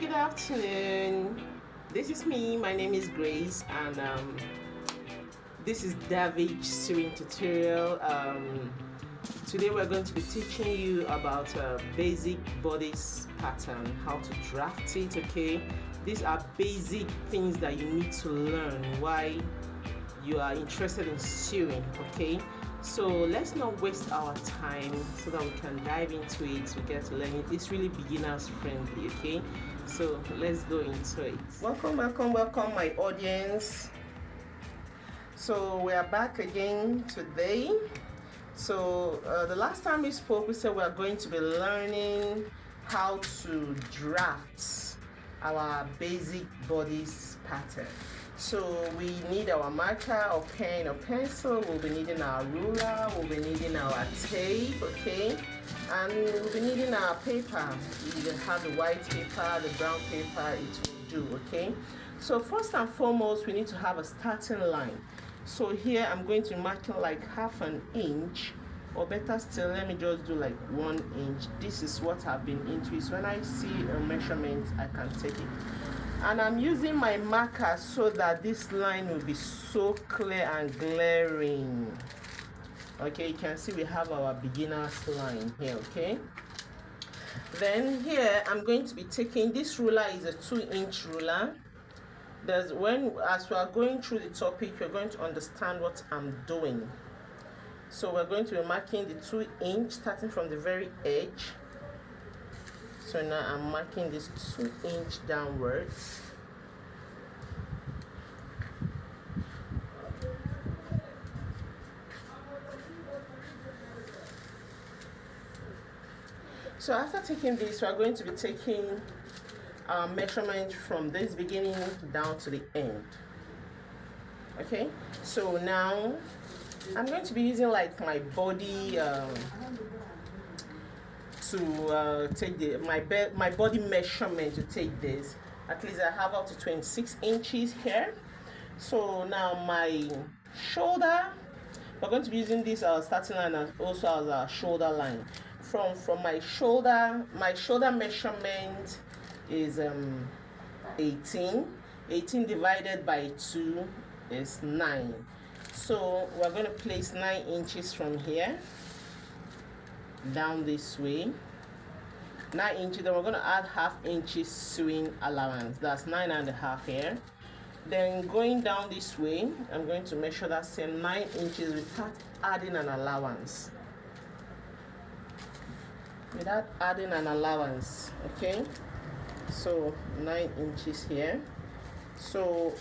Good afternoon. This is me. My name is Grace, and this is David sewing tutorial. Today we're going to be teaching you about basic bodice pattern, how to draft it. Okay, these are basic things that you need to learn while you are interested in sewing. Okay, so let's not waste our time so that we can dive into it to get to learn it. It's really beginners friendly. Okay, so let's go into it. Welcome my audience. So we are back again today. So the last time we spoke, we said we are going to be learning how to draft our basic bodice pattern. So we need our marker or pen or pencil, we'll be needing our ruler, we'll be needing our tape, okay, and we'll be needing our paper. You have the white paper, the brown paper, it will do, okay. So first and foremost, we need to have a starting line. So here I'm going to mark it like ½ an inch, or better still, let me just do like 1 inch. This is what I've been into. So when I see a measurement, I can take it. And I'm using my marker so that this line will be so clear and glaring. Okay, you can see we have our beginner's line here, okay. Then here I'm going to be taking, this ruler is a 2-inch ruler. As we are going through the topic, you're going to understand what I'm doing. So we're going to be marking the 2-inch starting from the very edge. So now I'm marking this 2-inch downwards. So after taking this, we are going to be taking our measurement from this beginning down to the end. Okay, so now I'm going to be using like my body to take my body measurement to take this. At least I have up to 26 inches here. So now my shoulder, we're going to be using this starting line as also as a shoulder line. From my shoulder measurement is 18 divided by 2 is 9. So we're going to place 9 inches from here down this way, 9 inches. Then we're going to add ½ inches sewing allowance, that's 9.5 here. Then going down this way, I'm going to measure that same 9 inches without adding an allowance, okay. So 9 inches here. So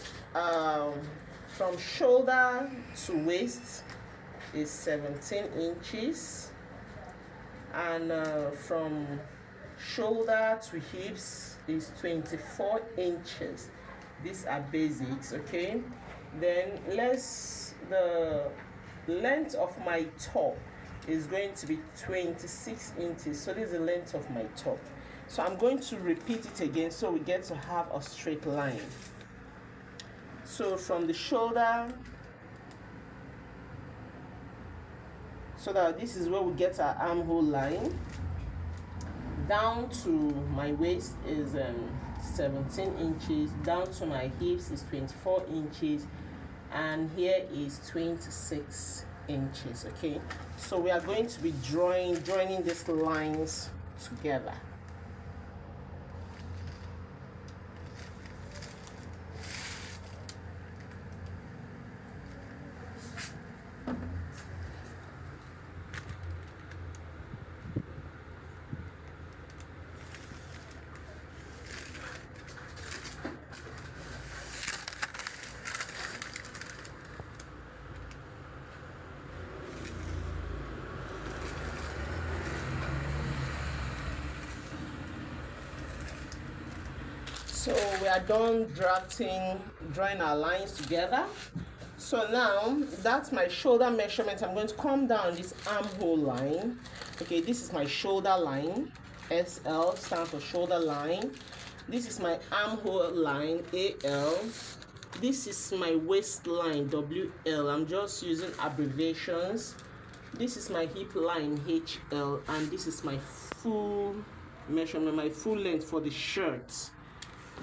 from shoulder to waist is 17 inches, and from shoulder to hips is 24 inches. These are basics, okay. Then the length of my top is going to be 26 inches. So this is the length of my top. So I'm going to repeat it again so we get to have a straight line. So from the shoulder, so that this is where we get our armhole line, down to my waist is 17 inches, down to my hips is 24 inches, and here is 26 inches, okay. So we are going to be joining these lines together. So we are done drawing our lines together. So now that's my shoulder measurement. I'm going to come down this armhole line. Okay, this is my shoulder line. SL stands for shoulder line. This is my armhole line, AL. This is my waistline, WL. I'm just using abbreviations. This is my hip line, HL, and this is my full measurement, my full length for the shirt.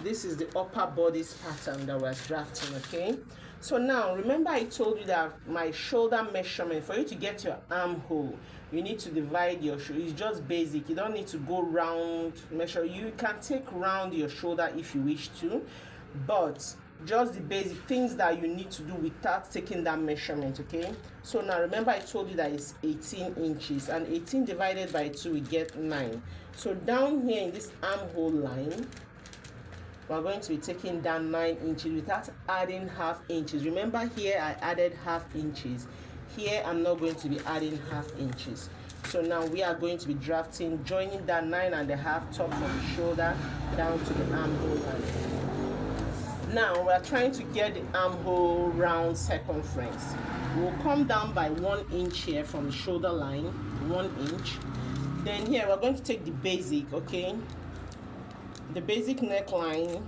this is the upper bodice pattern that we're drafting. Okay, so now remember I told you that my shoulder measurement, for you to get your armhole, you need to divide your shoulder. It's just basic. You don't need to go round measure. You can take round your shoulder if you wish to, but just the basic things that you need to do without taking that measurement. Okay, so now remember I told you that it's 18 inches, and 18 divided by 2 we get 9. So down here in this armhole line, we're going to be taking down 9 inches without adding half inches. Remember here I added half inches. Here I'm not going to be adding half inches. So now we are going to be drafting, joining that 9.5 top from the shoulder down to the armhole line. Now we are trying to get the armhole round circumference. We'll come down by 1 inch here from the shoulder line, 1 inch. Then here we're going to take the basic, okay? The basic neckline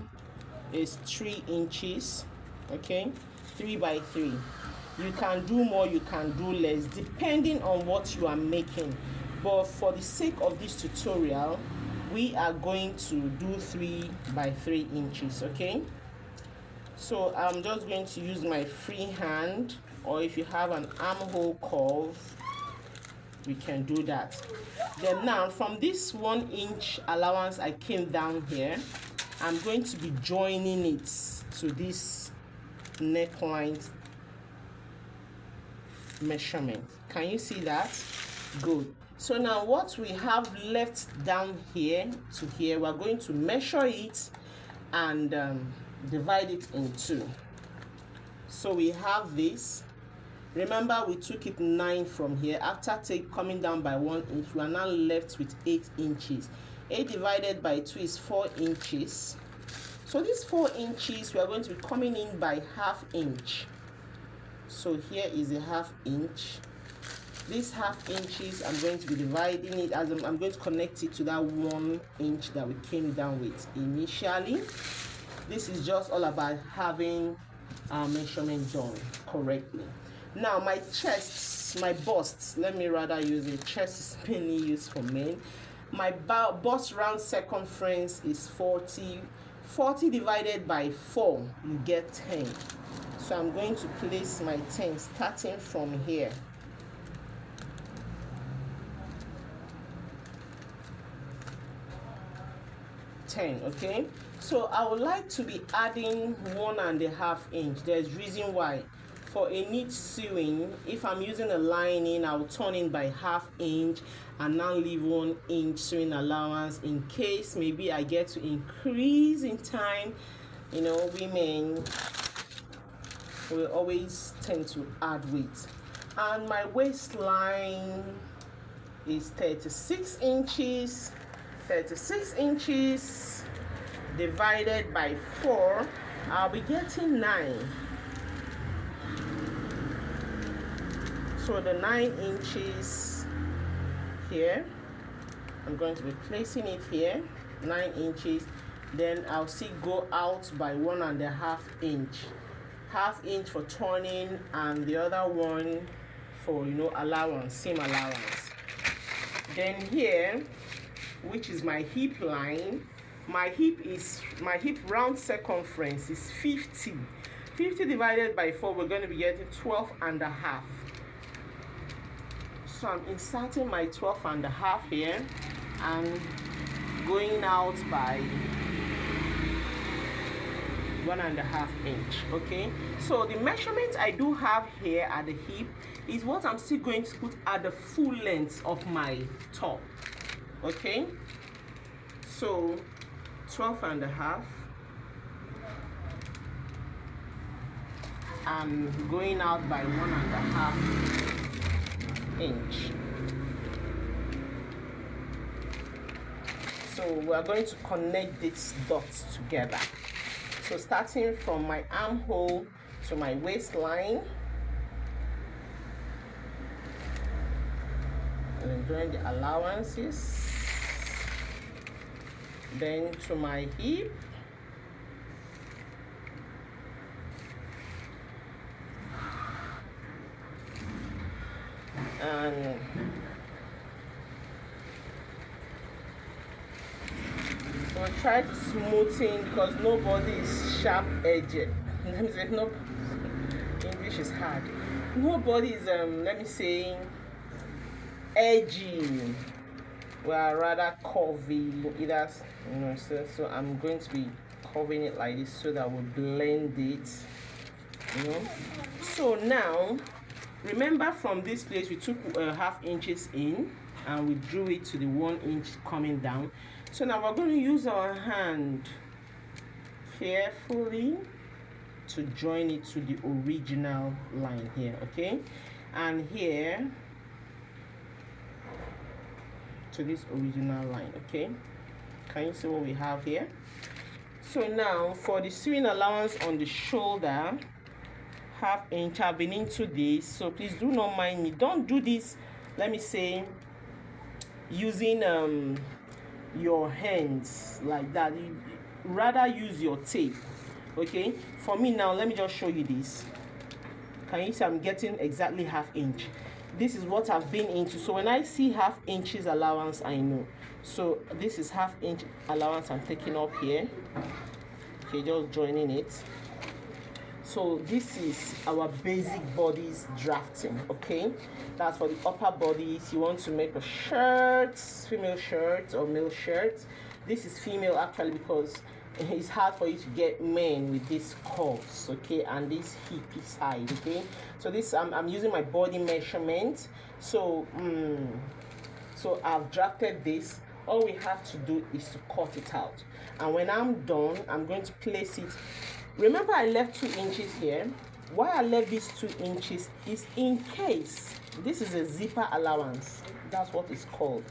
is 3 inches, okay? 3 by 3. You can do more, you can do less, depending on what you are making. But for the sake of this tutorial, we are going to do 3 by 3 inches, okay? So I'm just going to use my free hand, or if you have an armhole curve, we can do that. Then now from this 1 inch allowance I came down here, I'm going to be joining it to this neckline measurement. Can you see that? Good. So now what we have left down here to here, we're going to measure it and divide it in 2. So we have this. Remember we took it 9 from here. After coming down by 1 inch, we are now left with 8 inches. 8 divided by 2 is 4 inches. So these 4 inches, we are going to be coming in by half inch. So here is a half inch. These half inches, I'm going to be dividing it as I'm going to connect it to that 1 inch that we came down with initially. This is just all about having our measurement done correctly. Now my chest, my bust, let me rather use it. Chest is mainly used for men. My bust round circumference is 40. 40 divided by 4, you get 10. So I'm going to place my 10 starting from here. Okay, so I would like to be adding 1.5 inch. There's reason why. For a neat sewing, if I'm using a lining, I'll turn in by half inch and now leave 1 inch sewing allowance in case maybe I get to increase in time. You know, women will always tend to add weight. And my waistline is 36 inches. 36 inches divided by 4, I'll be getting 9. So the 9 inches here, I'm going to be placing it here, 9 inches. Then I'll still go out by 1.5 inch. Half inch for turning and the other one for, you know, allowance, seam allowance. Then here, which is my hip line, my hip round circumference is 50. 50 divided by 4, we're going to be getting 12.5. So I'm inserting my 12.5 here and going out by 1.5 inch. Okay, so the measurement I do have here at the hip is what I'm still going to put at the full length of my top. Okay, so 12.5 and going out by 1.5 inch. So we're going to connect these dots together. So starting from my armhole to my waistline, and then doing the allowances, then to my hip, and going try to smoothing because nobody is sharp edged. Let me say, no, English is hard. Nobody is let me say edgy. We are rather curvy, either, you know. So I'm going to be curving it like this so that we'll blend it, you know. So now, remember from this place we took 1/2 inches in and we drew it to the 1 inch coming down. So now we're going to use our hand carefully to join it to the original line here, okay, and here to this original line, okay. Can you see what we have here? So now for the sewing allowance on the shoulder, 1/2 inch, I've been into this, so please do not mind me. Don't do this, let me say, using your hands like that. You rather use your tape, okay. For me now, let me just show you this. Can you see I'm getting exactly 1/2 inch? This is what I've been into. So when I see 1/2 inches allowance, I know. So this is 1/2 inch allowance I'm taking up here, okay, just joining it. So this is our basic bodice drafting, okay. That's for the upper bodice. You want to make a shirt, female shirt or male shirt. This is female actually because it's hard for you to get men with these curves, okay, and this hippie side, okay. So this I'm using my body measurement. So so I've drafted this. All we have to do is to cut it out, and when I'm done, I'm going to place it. Remember I left 2 inches here. Why I left these 2 inches is in case this is a zipper allowance. That's what it's called.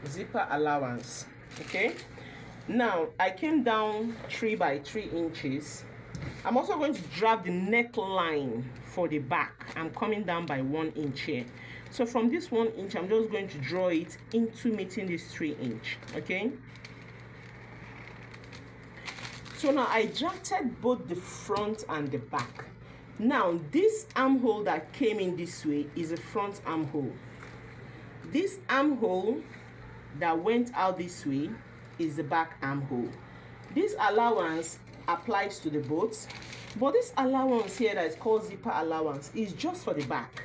Zipper allowance, okay. Now I came down 3 by 3 inches. I'm also going to draft the neckline for the back. I'm coming down by 1 inch here. So from this 1 inch, I'm just going to draw it into meeting this 3 inch, okay. So now I drafted both the front and the back. Now this armhole that came in this way is a front armhole. This armhole that went out this way is the back armhole. This allowance applies to the both, but this allowance here that is called zipper allowance is just for the back.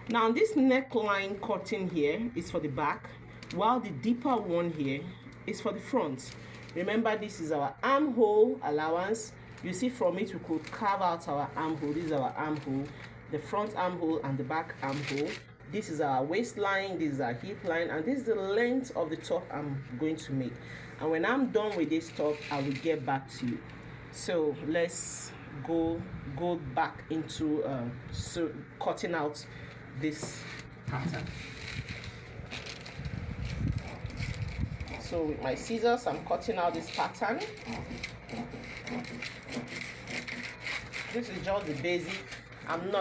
Now this neckline cutting here is for the back, while the deeper one here is for the front. Remember, this is our armhole allowance. You see from it we could carve out our armhole. This is our armhole, the front armhole and the back armhole. This is our waistline, this is our hip line, and this is the length of the top I'm going to make. And when I'm done with this top, I will get back to you. So let's go back into cutting out this pattern. So with my scissors, I'm cutting out this pattern. This is just the basic. I'm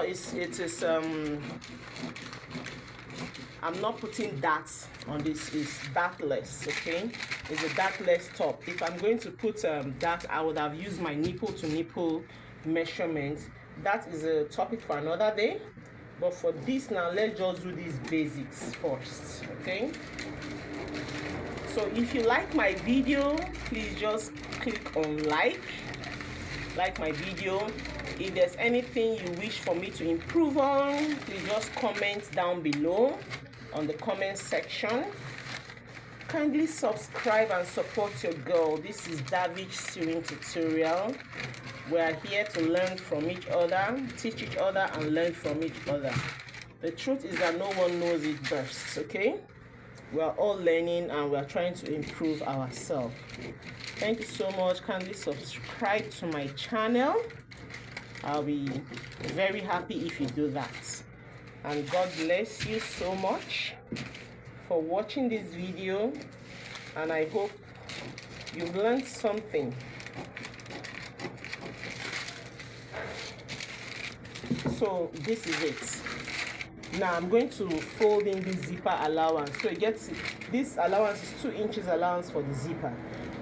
not putting darts on this. It's dartless, okay. It's a dartless top. If I'm going to put dart, I would have used my nipple to nipple measurement. That is a topic for another day, but for this now, let's just do these basics first, okay. So if you like my video, please just click on like my video. If there's anything you wish for me to improve on, please just comment down below on the comment section. Kindly subscribe and support your girl. This is David Sewing Tutorial. We are here to learn from each other, teach each other, and learn from each other. The truth is that no one knows it best, okay? We are all learning and we are trying to improve ourselves. Thank you so much. Kindly subscribe to my channel. I'll be very happy if you do that. And God bless you so much for watching this video, and I hope you've learned something. So this is it. Now I'm going to fold in this zipper allowance. So it gets, this allowance is 2 inches allowance for the zipper.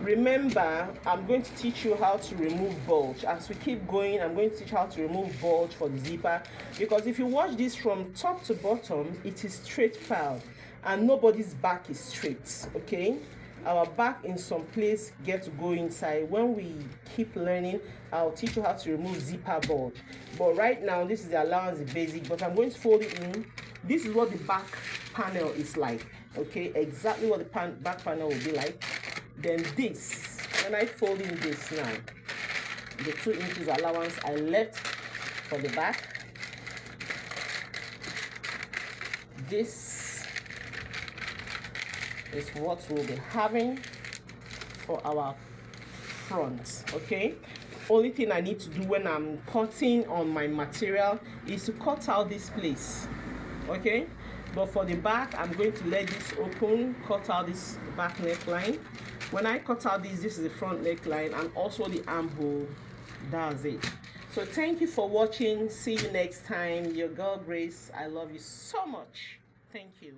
Remember, I'm going to teach you how to remove bulge. As we keep going, I'm going to teach how to remove bulge for the zipper, because if you watch this from top to bottom, it is straight file and nobody's back is straight. Okay, our back in some place get to go inside. When we keep learning, I'll teach you how to remove zipper bulge, but right now this is the allowance, the basic, but I'm going to fold it in. This is what the back panel is like. Okay, exactly what the back panel will be like. Then this, when I fold in this now, the 2 inches allowance I left for the back, this is what we'll be having for our front. Okay, only thing I need to do when I'm cutting on my material is to cut out this place. Okay, but for the back, I'm going to let this open, cut out this back neckline. When I cut out this is the front neckline and also the armhole. That's it. So thank you for watching. See you next time. Your girl Grace. I love you so much. Thank you.